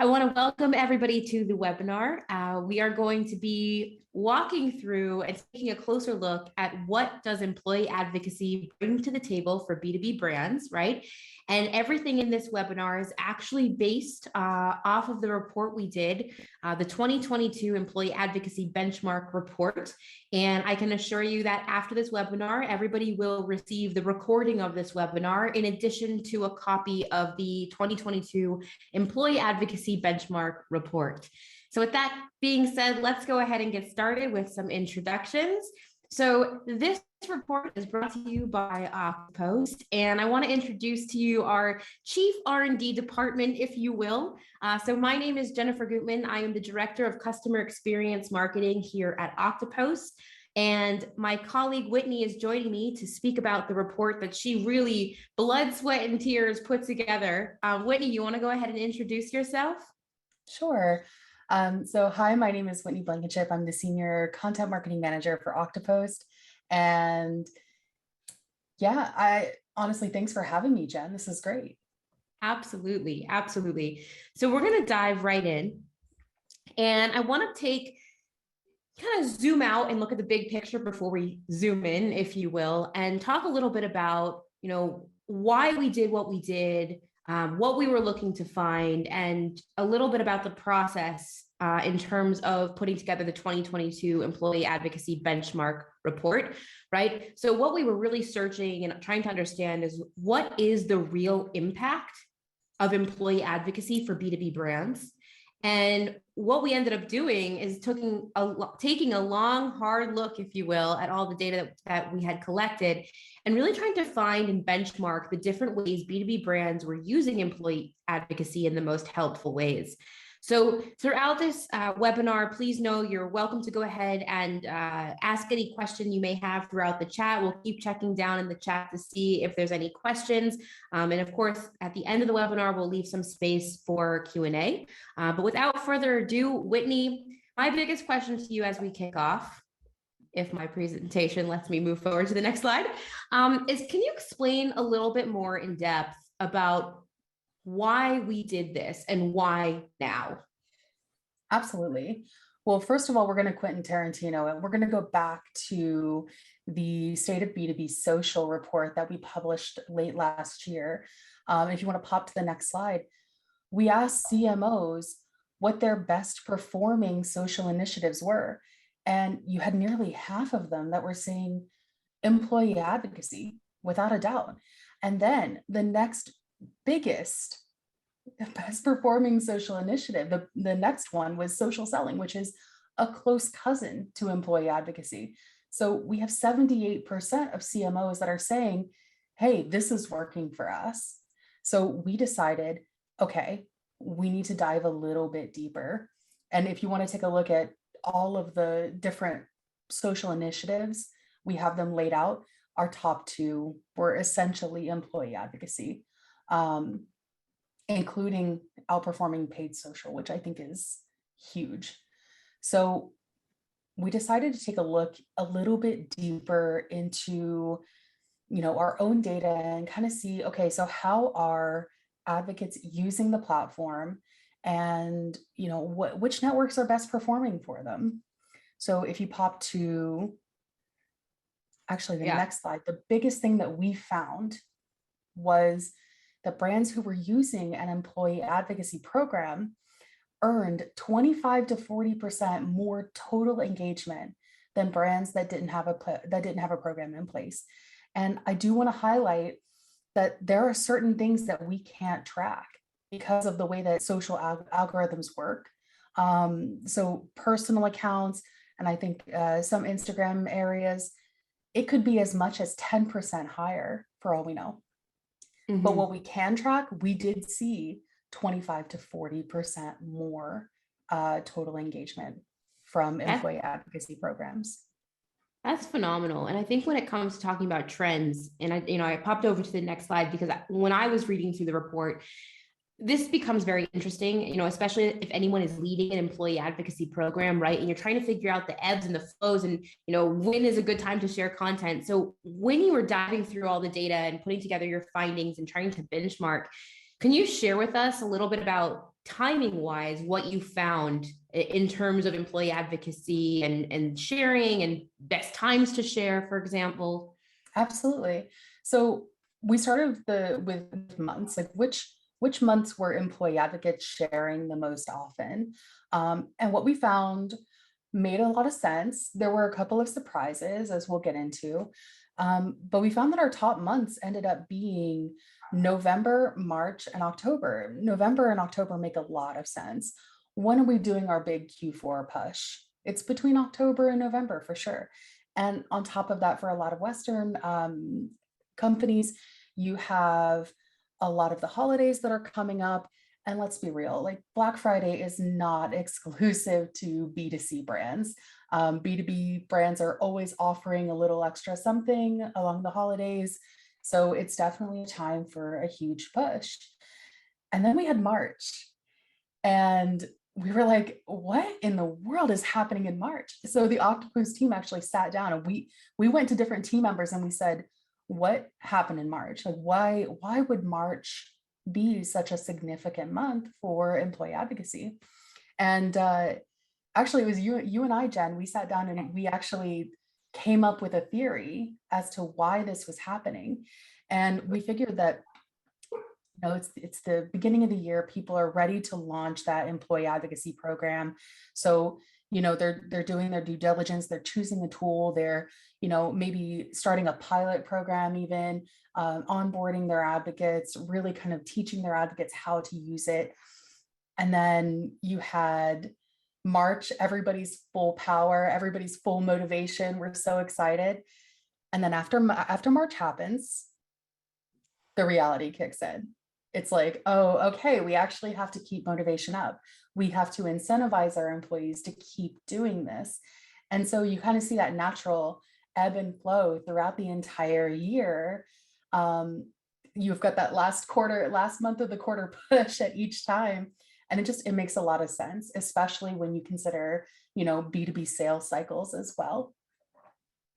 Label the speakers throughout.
Speaker 1: I want to welcome everybody to the webinar. We are going to be walking through and taking a closer look at what does employee advocacy bring to the table for B2B brands, right? And everything in this webinar is actually based off of the report we did, the 2022 Employee Advocacy Benchmark Report. And I can assure you that after this webinar, everybody will receive the recording of this webinar in addition to a copy of the 2022 Employee Advocacy Benchmark Report. So with that being said, let's go ahead and get started with some introductions. So this report is brought to you by Oktopost, and I want to introduce to you our Chief R&D Department, if you will. So my name is Jennifer Gutman. I am the Director of Customer Experience Marketing here at Oktopost. And my colleague Whitney is joining me to speak about the report that she really blood, sweat, and tears put together. Whitney, you want to go ahead and introduce yourself?
Speaker 2: Sure. Hi, my name is Whitney Blankenship. I'm the Senior Content Marketing Manager for Oktopost. And yeah, I honestly, thanks for having me, Jen. This is great.
Speaker 1: Absolutely, absolutely. So we're going to dive right in. And I want to kind of zoom out and look at the big picture before we zoom in, if you will, and talk a little bit about, why we did what we did, what we were looking to find, and a little bit about the process in terms of putting together the 2022 Employee Advocacy Benchmark Report, right? So what we were really searching and trying to understand is what is the real impact of employee advocacy for B2B brands? And what we ended up doing is taking a long, hard look, if you will, at all the data that we had collected and really trying to find and benchmark the different ways B2B brands were using employee advocacy in the most helpful ways. So throughout this webinar, please know you're welcome to go ahead and ask any question you may have throughout the chat. We'll keep checking down in the chat to see if there's any questions. And of course, at the end of the webinar, we'll leave some space for Q&A. But without further ado, Whitney, my biggest question to you as we kick off, if my presentation lets me move forward to the next slide, is can you explain a little bit more in depth about why we did this and why now?
Speaker 2: Absolutely. Well, first of all, we're going to Quentin Tarantino, and we're going to go back to the State of B2B Social report that we published late last year. If you want to pop to the next slide, we asked CMOs what their best performing social initiatives were. And you had nearly half of them that were saying employee advocacy, without a doubt. And then the next biggest, best performing social initiative, the next one was social selling, which is a close cousin to employee advocacy. So we have 78% of CMOs that are saying, hey, this is working for us. So we decided, okay, we need to dive a little bit deeper. And if you want to take a look at all of the different social initiatives, we have them laid out. Our top two were essentially employee advocacy, including outperforming paid social, which I think is huge. So we decided to take a look a little bit deeper into, our own data and kind of see, okay, so how are advocates using the platform, and which networks are best performing for them. So if you pop to actually the next slide, the biggest thing that we found was the brands who were using an employee advocacy program earned 25 to 40% more total engagement than brands that didn't have a program in place. And I do want to highlight that there are certain things that we can't track because of the way that social algorithms work. So personal accounts, and I think some Instagram areas, it could be as much as 10% higher for all we know. Mm-hmm. But what we can track, we did see 25 to 40% more total engagement from employee advocacy programs.
Speaker 1: That's phenomenal. And I think when it comes to talking about trends, and I popped over to the next slide because when I was reading through the report, this becomes very interesting, especially if anyone is leading an employee advocacy program, right? And you're trying to figure out the ebbs and the flows and, when is a good time to share content. So when you were diving through all the data and putting together your findings and trying to benchmark, can you share with us a little bit about timing wise, what you found in terms of employee advocacy and sharing and best times to share, for example?
Speaker 2: Absolutely. So we started with months, like which months were employee advocates sharing the most often. And what we found made a lot of sense. There were a couple of surprises, as we'll get into. But we found that our top months ended up being November, March, and October. November and October make a lot of sense. When are we doing our big Q4 push? It's between October and November for sure. And on top of that, for a lot of Western companies, you have a lot of the holidays that are coming up. And let's be real, like Black Friday is not exclusive to B2C brands. B2B brands are always offering a little extra something along the holidays. So it's definitely a time for a huge push. And then we had March. And we were like, what in the world is happening in March? So the Oktopost team actually sat down and we went to different team members and we said, what happened in March? Like why would March be such a significant month for employee advocacy? And actually it was you and I, Jen, we sat down and we actually came up with a theory as to why this was happening. And we figured that it's the beginning of the year. People are ready to launch that employee advocacy program. So, they're doing their due diligence, they're choosing a tool, they're, maybe starting a pilot program, even onboarding their advocates, really kind of teaching their advocates how to use it. And then you had March, everybody's full power, everybody's full motivation. We're so excited. And then after March happens, the reality kicks in. It's like, oh, okay, we actually have to keep motivation up. We have to incentivize our employees to keep doing this. And so you kind of see that natural ebb and flow throughout the entire year. You've got that last month of the quarter push at each time. And it makes a lot of sense, especially when you consider, B2B sales cycles as well.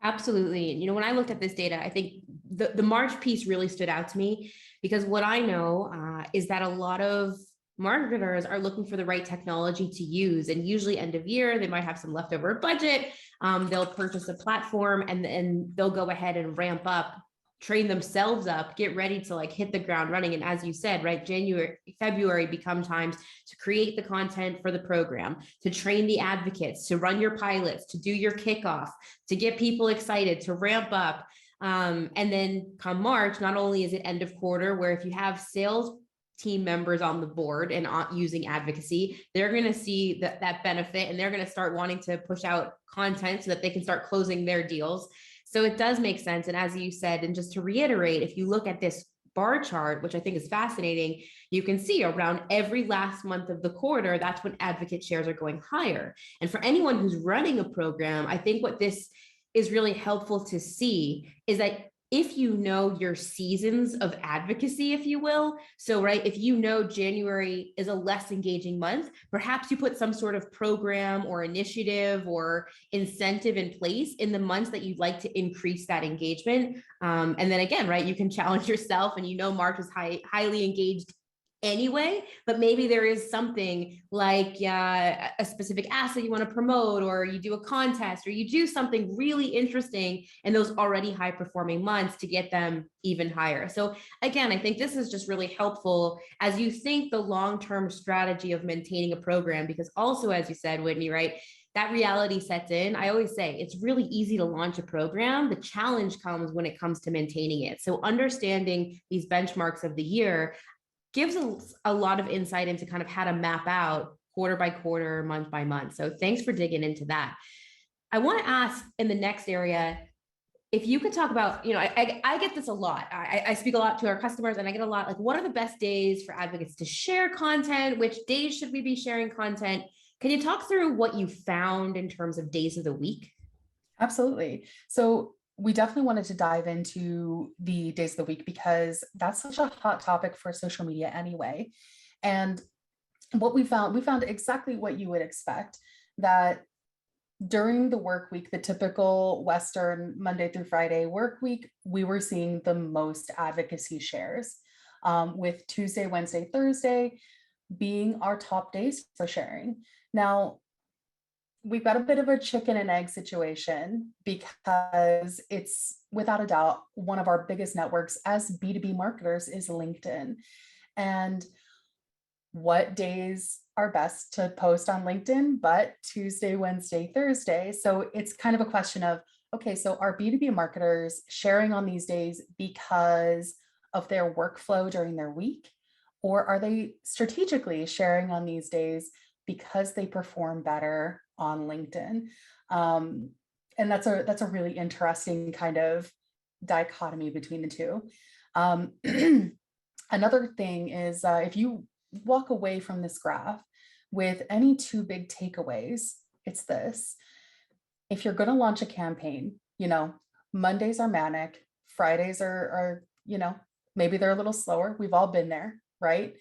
Speaker 1: Absolutely. And, when I looked at this data, I think the March piece really stood out to me because what I know is that a lot of marketers are looking for the right technology to use. And usually end of year, they might have some leftover budget. They'll purchase a platform and they'll go ahead and ramp up, train themselves up, get ready to hit the ground running. And as you said, right, January, February become times to create the content for the program, to train the advocates, to run your pilots, to do your kickoff, to get people excited, to ramp up. And then come March, not only is it end of quarter, where if you have sales team members on the board and using advocacy, they're going to see that benefit and they're going to start wanting to push out content so that they can start closing their deals. So it does make sense. And as you said, and just to reiterate, if you look at this bar chart, which I think is fascinating, you can see around every last month of the quarter, that's when advocate shares are going higher. And for anyone who's running a program, I think what this is really helpful to see is that if you know your seasons of advocacy, if you will, so right, if you know January is a less engaging month, perhaps you put some sort of program or initiative or incentive in place in the months that you'd like to increase that engagement. And then again, right, you can challenge yourself and March is highly engaged anyway, but maybe there is something like a specific asset you want to promote, or you do a contest, or you do something really interesting in those already high performing months to get them even higher. So again, I think this is just really helpful as you think the long-term strategy of maintaining a program, because also, as you said, Whitney, right, that reality sets in. I always say it's really easy to launch a program. The challenge comes when it comes to maintaining it. So understanding these benchmarks of the year gives a lot of insight into kind of how to map out quarter by quarter, month by month. So thanks for digging into that. I want to ask in the next area, if you could talk about, I get this a lot. I speak a lot to our customers and I get a lot like, what are the best days for advocates to share content? Which days should we be sharing content? Can you talk through what you found in terms of days of the week?
Speaker 2: Absolutely. So we definitely wanted to dive into the days of the week because that's such a hot topic for social media anyway. And what we found exactly what you would expect, that during the work week, the typical Western Monday through Friday work week, we were seeing the most advocacy shares, with Tuesday, Wednesday, Thursday being our top days for sharing. Now, we've got a bit of a chicken and egg situation because it's without a doubt one of our biggest networks as B2B marketers is LinkedIn. And what days are best to post on LinkedIn, but Tuesday, Wednesday, Thursday. So it's kind of a question of, okay, so are B2B marketers sharing on these days because of their workflow during their week? Or are they strategically sharing on these days because they perform better on LinkedIn? And that's a really interesting kind of dichotomy between the two. Another thing is if you walk away from this graph with any two big takeaways, it's this. If you're going to launch a campaign, Mondays are manic, Fridays are, maybe they're a little slower. We've all been there, right?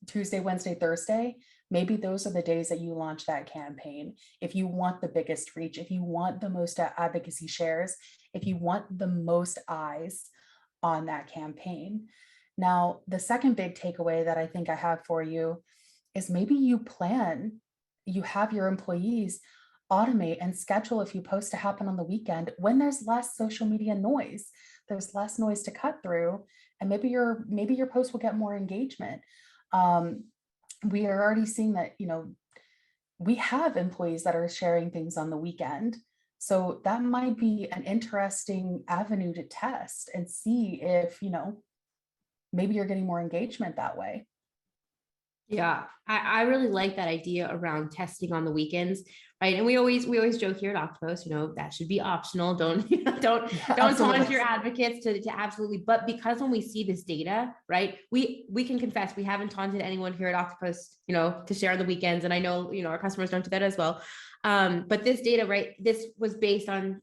Speaker 2: Tuesday, Wednesday, Thursday, maybe those are the days that you launch that campaign. If you want the biggest reach, if you want the most advocacy shares, if you want the most eyes on that campaign. Now, the second big takeaway that I think I have for you is maybe you have your employees automate and schedule a few posts to happen on the weekend when there's less social media noise. There's less noise to cut through, and maybe your post will get more engagement. We are already seeing that, we have employees that are sharing things on the weekend. So that might be an interesting avenue to test and see if, maybe you're getting more engagement that way.
Speaker 1: Yeah, I really like that idea around testing on the weekends, right? And we always joke here at Oktopost, that should be optional. Don't don't taunt your advocates to absolutely. But because when we see this data, right, we can confess we haven't taunted anyone here at Oktopost, to share on the weekends, and I know our customers don't do that as well. But this data, right, this was based on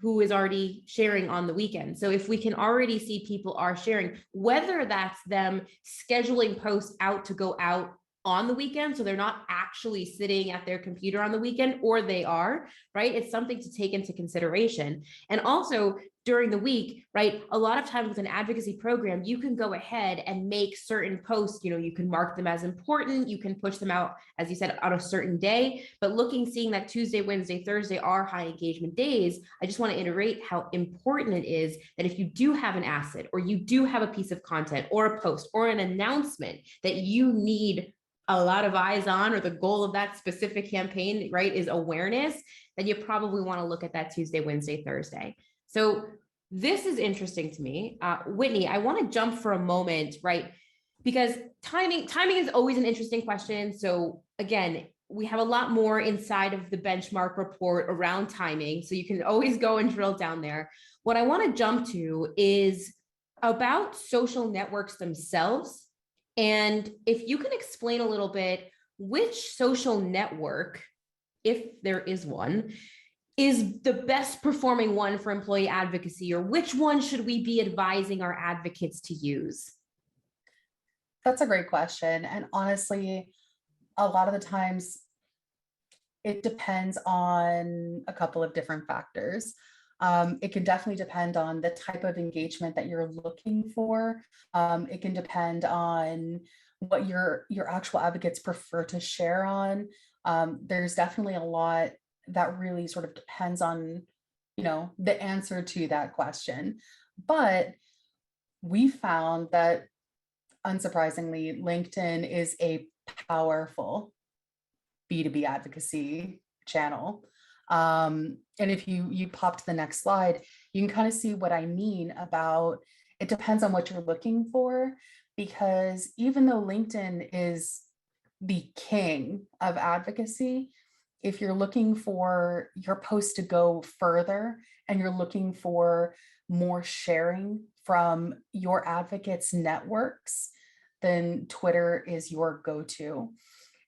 Speaker 1: who is already sharing on the weekend. So if we can already see people are sharing, whether that's them scheduling posts out to go out on the weekend, so they're not actually sitting at their computer on the weekend, or they are, right? It's something to take into consideration. And also during the week, right? A lot of times with an advocacy program, you can go ahead and make certain posts, you can mark them as important, you can push them out, as you said, on a certain day, but seeing that Tuesday, Wednesday, Thursday are high engagement days, I just want to iterate how important it is that if you do have an asset, or you do have a piece of content or a post or an announcement that you need a lot of eyes on, or the goal of that specific campaign, right, is awareness, then you probably want to look at that Tuesday, Wednesday, Thursday. So this is interesting to me. Whitney, I want to jump for a moment, right? Because timing is always an interesting question. So again, we have a lot more inside of the benchmark report around timing. So you can always go and drill down there. What I want to jump to is about social networks themselves. And if you can explain a little bit which social network, if there is one, is the best performing one for employee advocacy, or which one should we be advising our advocates to use?
Speaker 2: That's a great question. And honestly, a lot of the times it depends on a couple of different factors. It can definitely depend on the type of engagement that you're looking for. It can depend on what your actual advocates prefer to share on. There's definitely a lot that really sort of depends on, the answer to that question. But we found that, unsurprisingly, LinkedIn is a powerful B2B advocacy channel. And if you pop to the next slide, you can kind of see what I mean about it depends on what you're looking for, because even though LinkedIn is the king of advocacy, if you're looking for your post to go further and you're looking for more sharing from your advocates' networks, then Twitter is your go-to.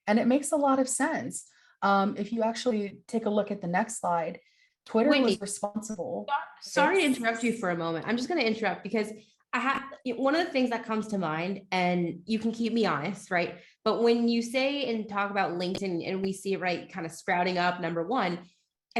Speaker 2: And it makes a lot of sense. If you actually take a look at the next slide, Twitter was responsible.
Speaker 1: Sorry to interrupt you for a moment. I'm just going to interrupt because I have one of the things that comes to mind, and you can keep me honest, right? But when you say and talk about LinkedIn and we see it, right, kind of sprouting up, number one,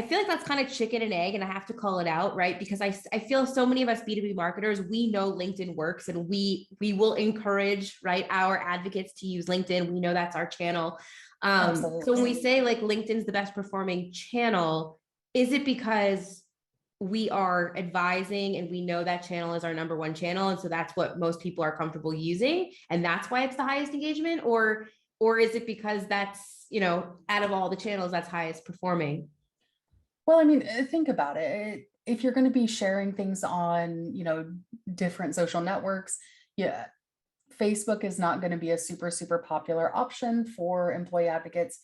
Speaker 1: I feel like that's kind of chicken and egg, and I have to call it out, right? Because I feel so many of us B2B marketers, we know LinkedIn works, and we will encourage, right, our advocates to use LinkedIn. We know that's our channel. So when we say like LinkedIn's the best performing channel, is it because we are advising and we know that channel is our number one channel, and so that's what most people are comfortable using, and that's why it's the highest engagement? Or is it because that's, out of all the channels, that's highest performing?
Speaker 2: Well, I mean, think about it. If you're going to be sharing things on, different social networks, yeah, Facebook is not going to be a super, super popular option for employee advocates,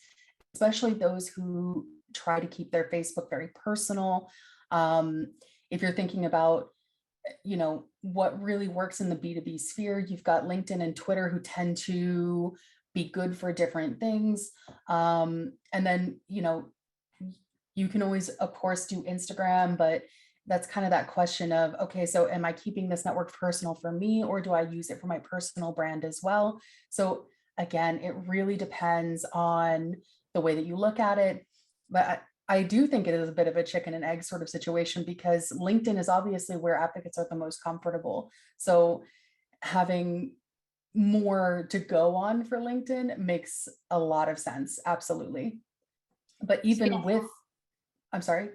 Speaker 2: especially those who try to keep their Facebook very personal. If you're thinking about, what really works in the B2B sphere, you've got LinkedIn and Twitter who tend to be good for different things. And then, you can always, of course, do Instagram, but that's kind of that question of, okay, so am I keeping this network personal for me, or do I use it for my personal brand as well? So again, it really depends on the way that you look at it. But I do think it is a bit of a chicken and egg sort of situation, because LinkedIn is obviously where advocates are the most comfortable. So having more to go on for LinkedIn makes a lot of sense. Absolutely. But even with, I'm sorry.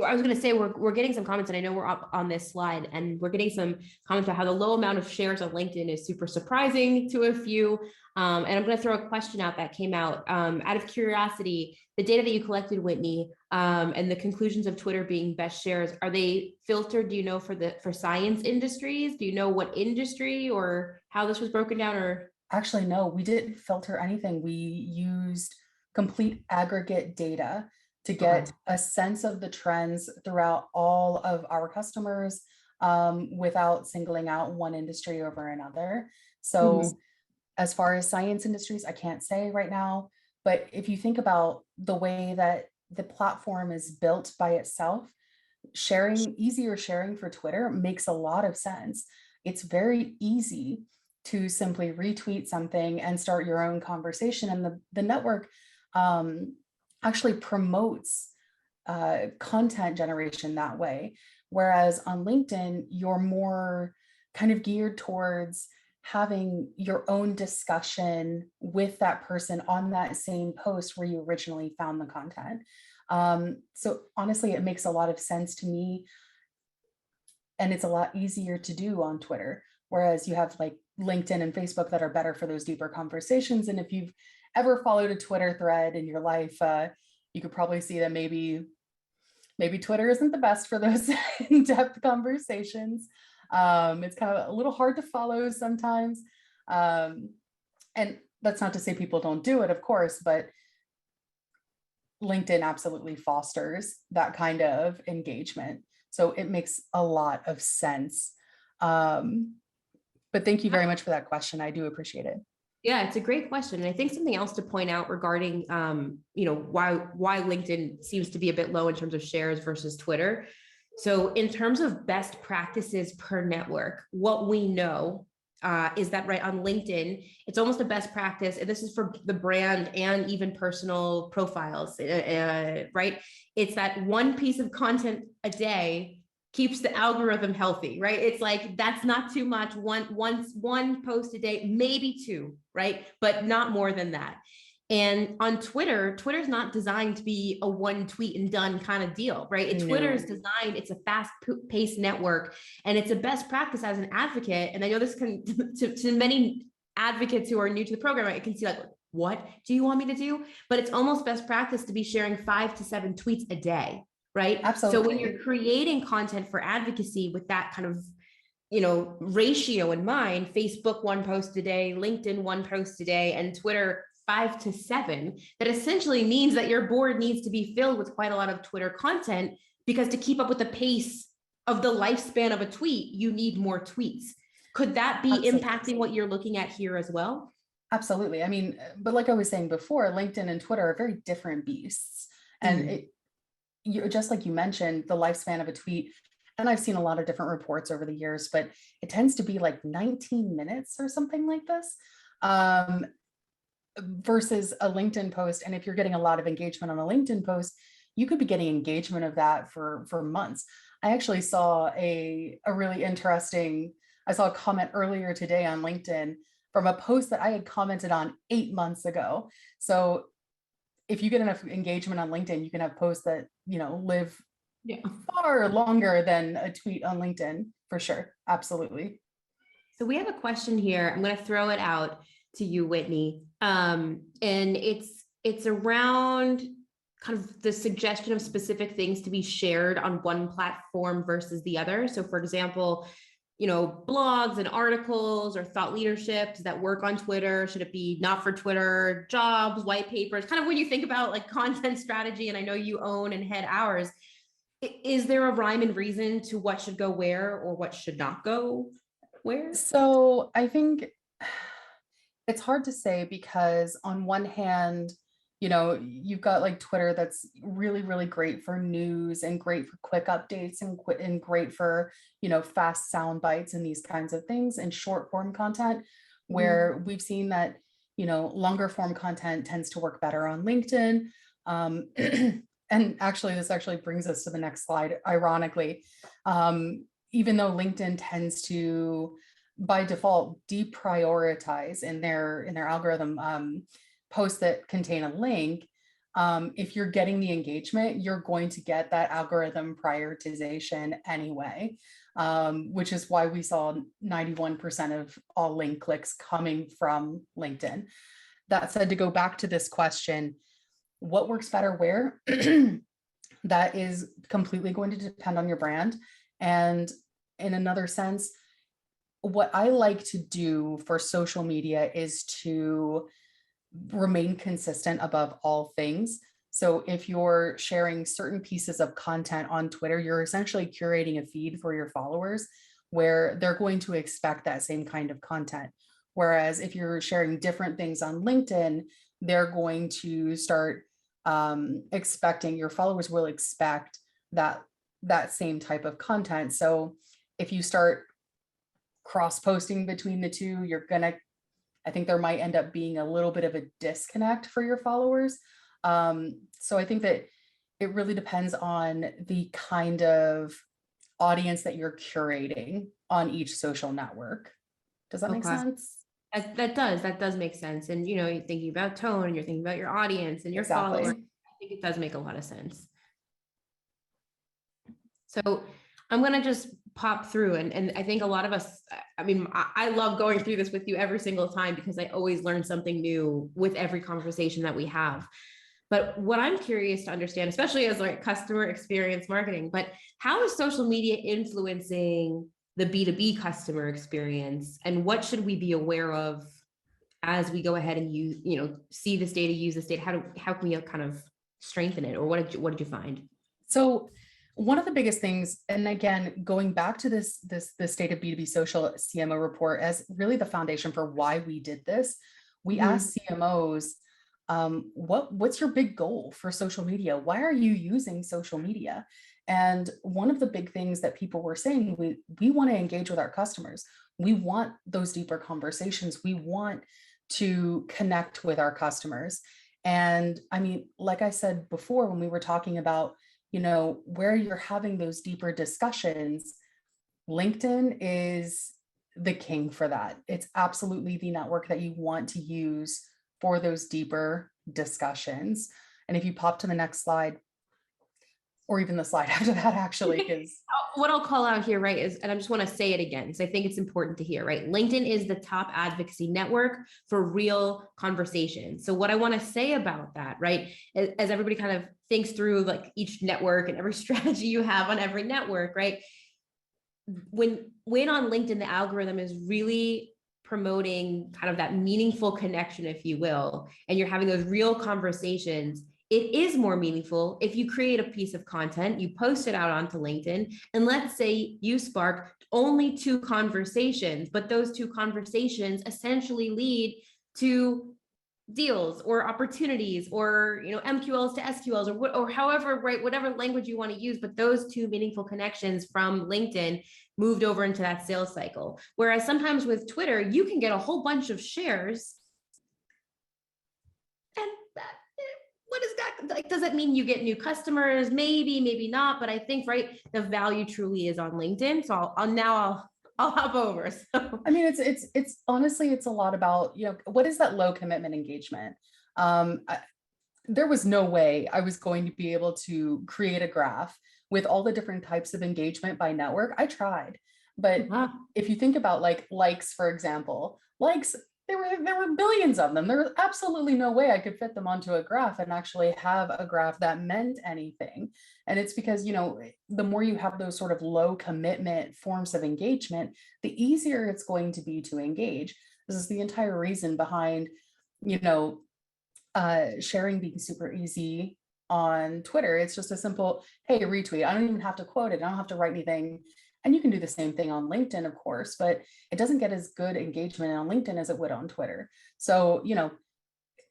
Speaker 1: I was going to say, we're getting some comments, and I know we're up on this slide, and we're getting some comments about how the low amount of shares on LinkedIn is super surprising to a few. And I'm going to throw a question out that came out of curiosity. The data that you collected, Whitney, and the conclusions of Twitter being best shares, are they filtered, do you know, for science industries? Do you know what industry or how this was broken down? Or
Speaker 2: actually, no, we didn't filter anything. We used complete aggregate data to get a sense of the trends throughout all of our customers, without singling out one industry over another. So as far as science industries, I can't say right now, but if you think about the way that the platform is built by itself, easier sharing for Twitter makes a lot of sense. It's very easy to simply retweet something and start your own conversation. And the network actually promotes content generation that way. Whereas on LinkedIn, you're more kind of geared towards having your own discussion with that person on that same post where you originally found the content. So honestly, it makes a lot of sense to me. And it's a lot easier to do on Twitter. Whereas you have like LinkedIn and Facebook that are better for those deeper conversations. And if you've ever followed a Twitter thread in your life, you could probably see that maybe Twitter isn't the best for those in-depth conversations. It's kind of a little hard to follow sometimes. And that's not to say people don't do it, of course, but LinkedIn absolutely fosters that kind of engagement. So it makes a lot of sense. But thank you very much for that question. I do appreciate it.
Speaker 1: Yeah, it's a great question. And I think something else to point out regarding, why LinkedIn seems to be a bit low in terms of shares versus Twitter. So in terms of best practices per network, what we know is that right on LinkedIn, it's almost a best practice. And this is for the brand and even personal profiles, right? It's that one piece of content a day keeps the algorithm healthy, right? It's like, that's not too much. One post a day, maybe two, right? But not more than that. And on Twitter's not designed to be a one tweet and done kind of deal, right?
Speaker 2: No.
Speaker 1: Twitter's designed, it's a fast paced network, and it's a best practice as an advocate. And I know this can, to many advocates who are new to the program, right, I can see like, what do you want me to do? But it's almost best practice to be sharing 5 to 7 tweets a day, right?
Speaker 2: Absolutely.
Speaker 1: So when you're creating content for advocacy with that kind of, ratio in mind, Facebook 1 post a day, LinkedIn 1 post a day, and Twitter 5 to 7, that essentially means that your board needs to be filled with quite a lot of Twitter content, because to keep up with the pace of the lifespan of a tweet, you need more tweets. Could that be impacting what you're looking at here as well?
Speaker 2: Absolutely. I mean, but like I was saying before, LinkedIn and Twitter are very different beasts. And just like you mentioned, the lifespan of a tweet, and I've seen a lot of different reports over the years, but it tends to be like 19 minutes or something like this, versus a LinkedIn post. And if you're getting a lot of engagement on a LinkedIn post, you could be getting engagement of that for months. I actually saw a really interesting, I saw a comment earlier today on LinkedIn from a post that I had commented on 8 months ago. So if you get enough engagement on LinkedIn, you can have posts that, live far longer than a tweet on LinkedIn, for sure. Absolutely.
Speaker 1: So we have a question here. I'm going to throw it out to you, Whitney. And it's around kind of the suggestion of specific things to be shared on one platform versus the other. So for example, blogs and articles or thought leaderships that work on Twitter, should it be not for Twitter, jobs, white papers, kind of when you think about like content strategy, and I know you own and head ours, is there a rhyme and reason to what should go where or what should not go where?
Speaker 2: So I think it's hard to say because on one hand, you've got like Twitter that's really, really great for news and great for quick updates and great for, fast sound bites and these kinds of things and short form content, where we've seen that, longer form content tends to work better on LinkedIn. And actually, this actually brings us to the next slide, ironically. Even though LinkedIn tends to, by default, deprioritize in their algorithm posts that contain a link, if you're getting the engagement, you're going to get that algorithm prioritization anyway, which is why we saw 91% of all link clicks coming from LinkedIn. That said, to go back to this question, what works better where? That is completely going to depend on your brand. And in another sense, what I like to do for social media is to remain consistent above all things. So if you're sharing certain pieces of content on Twitter, you're essentially curating a feed for your followers where they're going to expect that same kind of content. Whereas if you're sharing different things on LinkedIn, they're going to start expecting, your followers will expect that same type of content. So if you start cross posting between the two, I think there might end up being a little bit of a disconnect for your followers. So I think that it really depends on the kind of audience that you're curating on each social network. Does that make sense?
Speaker 1: That does make sense. And, you're thinking about tone and you're thinking about your audience and your followers. I think it does make a lot of sense. So I'm going to just pop through and I think a lot of us, I love going through this with you every single time because I always learn something new with every conversation that we have. But what I'm curious to understand, especially as like customer experience marketing, but how is social media influencing the B2B customer experience, and what should we be aware of as we go ahead and use, see this data, use this data? How can we kind of strengthen it, or what did you find?
Speaker 2: So one of the biggest things, and again, going back to this State of B2B Social CMO report as really the foundation for why we did this, we asked CMOs, what's your big goal for social media? Why are you using social media? And one of the big things that people were saying, we want to engage with our customers. We want those deeper conversations. We want to connect with our customers. And like I said before, when we were talking about, where you're having those deeper discussions, LinkedIn is the king for that. It's absolutely the network that you want to use for those deeper discussions. And if you pop to the next slide, or even the slide after that, actually, because
Speaker 1: what I'll call out here, right, is, and I just want to say it again, because I think it's important to hear, right? LinkedIn is the top advocacy network for real conversations. So what I want to say about that, right, as everybody kind of thinks through like each network and every strategy you have on every network, right? When on LinkedIn, the algorithm is really promoting kind of that meaningful connection, if you will, and you're having those real conversations, it is more meaningful if you create a piece of content, you post it out onto LinkedIn, and let's say you spark only 2 conversations, but those 2 conversations essentially lead to deals or opportunities or MQLs to SQLs or however, right, whatever language you want to use, but those 2 meaningful connections from LinkedIn moved over into that sales cycle. Whereas sometimes with Twitter, you can get a whole bunch of shares, and what is that like, does it mean you get new customers? Maybe, maybe not. But I think, right, the value truly is on LinkedIn. So I'll hop over. So
Speaker 2: I mean, it's honestly, it's a lot about, what is that low commitment engagement? There was no way I was going to be able to create a graph with all the different types of engagement by network. I tried, but if you think about like likes, for example, likes, there were billions of them. There was absolutely no way I could fit them onto a graph and actually have a graph that meant anything. And it's because, the more you have those sort of low commitment forms of engagement, the easier it's going to be to engage. This is the entire reason behind, sharing being super easy on Twitter. It's just a simple, hey, retweet. I don't even have to quote it. I don't have to write anything. And you can do the same thing on LinkedIn, of course, but it doesn't get as good engagement on LinkedIn as it would on Twitter. So,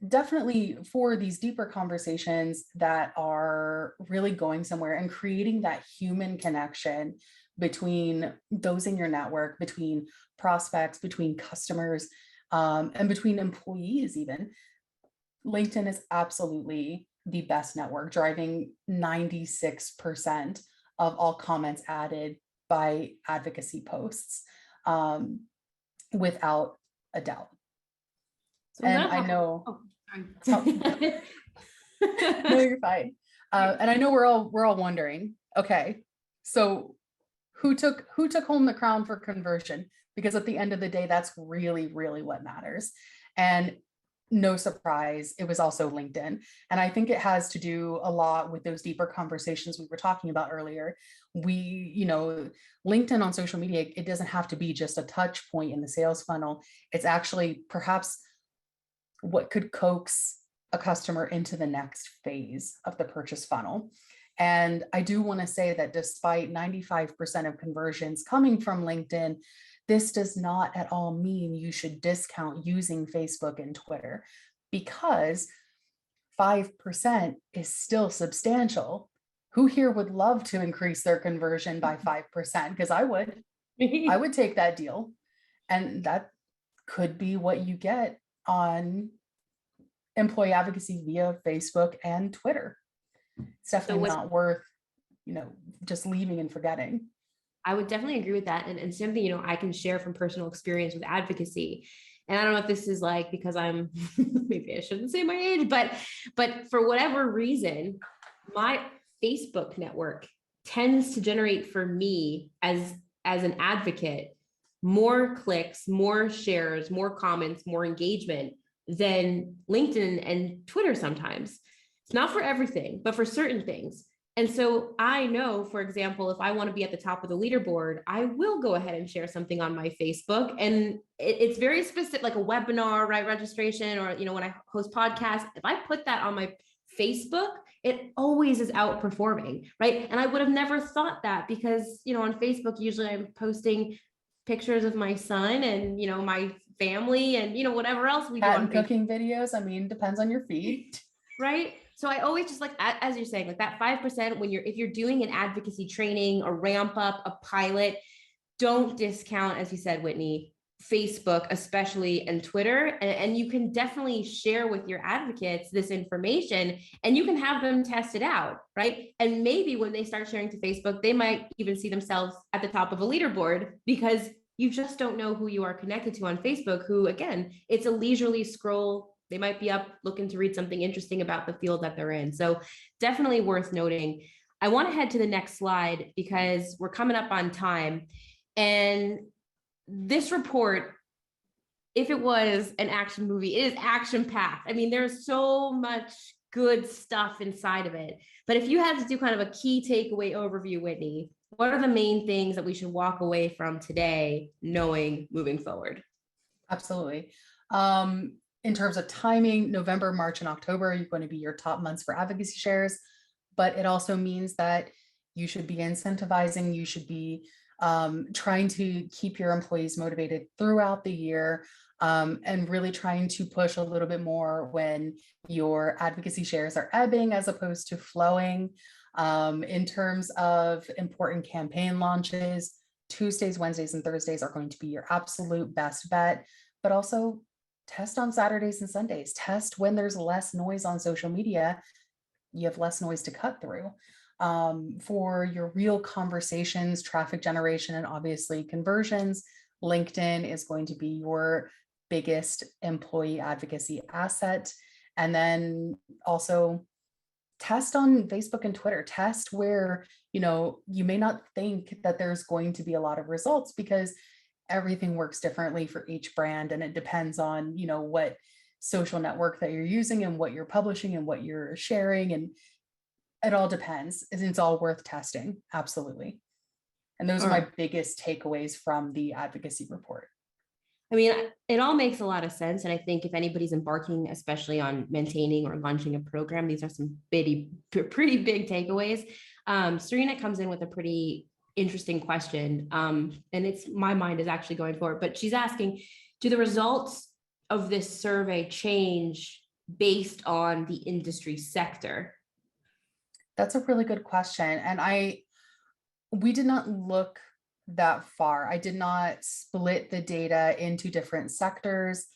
Speaker 2: definitely for these deeper conversations that are really going somewhere and creating that human connection between those in your network, between prospects, between customers, and between employees even, LinkedIn is absolutely the best network, driving 96% of all comments added by advocacy posts, without a doubt.
Speaker 1: So
Speaker 2: and I know,
Speaker 1: sorry.
Speaker 2: no, you're fine. And I know we're all wondering, okay, so who took home the crown for conversion? Because at the end of the day, that's really, really what matters. And no surprise, it was also LinkedIn. And I think it has to do a lot with those deeper conversations we were talking about earlier. LinkedIn on social media, it doesn't have to be just a touch point in the sales funnel. It's actually perhaps what could coax a customer into the next phase of the purchase funnel. And I do want to say that despite 95% of conversions coming from LinkedIn, this does not at all mean you should discount using Facebook and Twitter, because 5% is still substantial. Who here would love to increase their conversion by 5%? Because I would take that deal. And that could be what you get on employee advocacy via Facebook and Twitter. It's definitely not worth, just leaving and forgetting.
Speaker 1: I would definitely agree with that. And something, I can share from personal experience with advocacy. And I don't know if this is like, because I'm, maybe I shouldn't say my age, but for whatever reason, my Facebook network tends to generate for me as an advocate, more clicks, more shares, more comments, more engagement than LinkedIn and Twitter sometimes. It's not for everything, but for certain things. And so I know, for example, if I want to be at the top of the leaderboard, I will go ahead and share something on my Facebook. And it's very specific, like a webinar, right? Registration, or, when I host podcasts, if I put that on my Facebook, it always is outperforming, right? And I would have never thought that because, on Facebook, usually I'm posting pictures of my son and, my family and, whatever else we do on
Speaker 2: cooking videos. I mean, depends on your feed.
Speaker 1: Right. So I always just like, as you're saying, like that 5%, if you're doing an advocacy training, a ramp up, a pilot, don't discount, as you said, Whitney, Facebook, especially, and Twitter. And you can definitely share with your advocates this information and you can have them test it out. Right. And maybe when they start sharing to Facebook, they might even see themselves at the top of a leaderboard, because you just don't know who you are connected to on Facebook, who, again, it's a leisurely scroll. They might be up looking to read something interesting about the field that they're in. So definitely worth noting. I want to head to the next slide because we're coming up on time. And this report, if it was an action movie, it is action packed. I mean, there's so much good stuff inside of it. But if you had to do kind of a key takeaway overview, Whitney, what are the main things that we should walk away from today knowing moving forward?
Speaker 2: Absolutely. In terms of timing, November, March, and October are going to be your top months for advocacy shares, but it also means that you should be incentivizing, you should be trying to keep your employees motivated throughout the year, and really trying to push a little bit more when your advocacy shares are ebbing as opposed to flowing. In terms of important campaign launches, Tuesdays, Wednesdays, and Thursdays are going to be your absolute best bet, but also test on Saturdays and Sundays. Test when there's less noise on social media. you have less noise to cut through. For your real conversations, traffic generation, and obviously conversions, LinkedIn is going to be your biggest employee advocacy asset. And then also test on Facebook and Twitter, test where, you may not think that there's going to be a lot of results, because everything works differently for each brand. And it depends on, what social network that you're using and what you're publishing and what you're sharing. And it all depends. It's all worth testing. Absolutely. And those are my biggest takeaways from the advocacy report.
Speaker 1: I mean, it all makes a lot of sense. And I think if anybody's embarking, especially on maintaining or launching a program, these are some pretty big takeaways. Serena comes in with a pretty interesting question. And my mind is actually going for it, but she's asking, do the results of this survey change based on the industry sector?
Speaker 2: That's a really good question. And we did not look that far. I did not split the data into different sectors.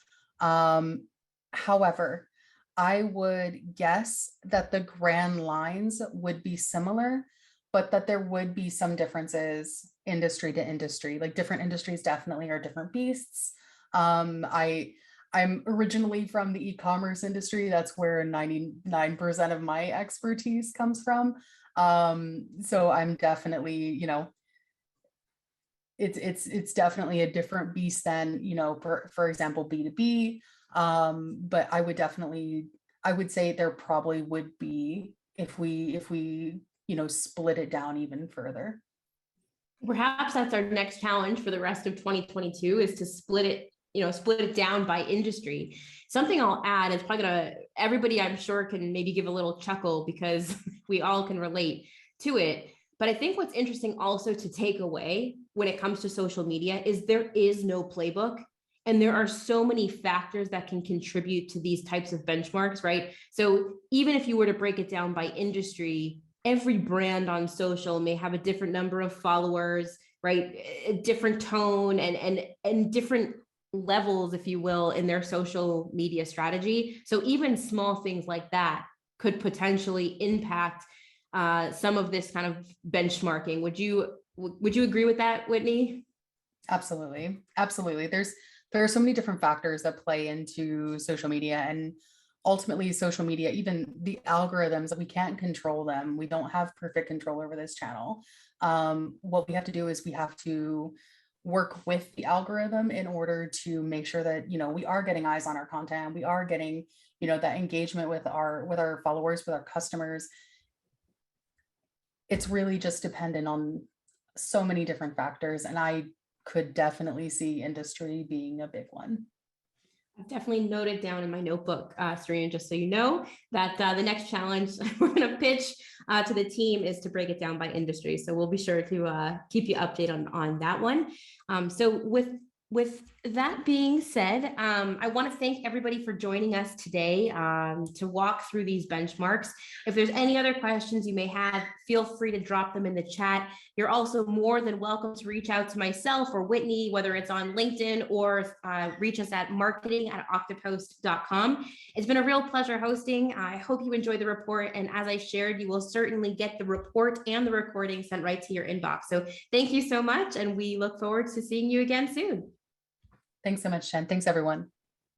Speaker 2: However, I would guess that the grand lines would be similar, but that there would be some differences industry to industry. Like different industries definitely are different beasts. I'm originally from the e-commerce industry. That's where 99% of my expertise comes from. So I'm definitely, it's definitely a different beast than, for example, B2B. But I would say there probably would be, if we split it down even further.
Speaker 1: Perhaps that's our next challenge for the rest of 2022, is to split it down by industry. Something I'll add is probably everybody I'm sure can maybe give a little chuckle, because we all can relate to it. But I think what's interesting also to take away when it comes to social media is there is no playbook, and there are so many factors that can contribute to these types of benchmarks, right? So even if you were to break it down by industry, every brand on social may have a different number of followers, right? A different tone and different levels, if you will, in their social media strategy. So even small things like that could potentially impact some of this kind of benchmarking. Would you agree with that, Whitney?
Speaker 2: Absolutely. There are so many different factors that play into social media, and ultimately social media, even the algorithms, we can't control them. We don't have perfect control over this channel. What we have to do is we have to work with the algorithm in order to make sure that, we are getting eyes on our content. We are getting, that engagement with our followers, with our customers. It's really just dependent on so many different factors. And I could definitely see industry being a big one.
Speaker 1: I've definitely noted down in my notebook, Serena, just so you know, that the next challenge we're going to pitch to the team is to break it down by industry. So we'll be sure to keep you updated on that one. So with that being said, I want to thank everybody for joining us today to walk through these benchmarks. If there's any other questions you may have, feel free to drop them in the chat. You're also more than welcome to reach out to myself or Whitney, whether it's on LinkedIn or reach us at marketing@oktopost.com. It's been a real pleasure hosting. I hope you enjoyed the report. And as I shared, you will certainly get the report and the recording sent right to your inbox. So thank you so much. And we look forward to seeing you again soon.
Speaker 2: Thanks so much, Jen. Thanks, everyone.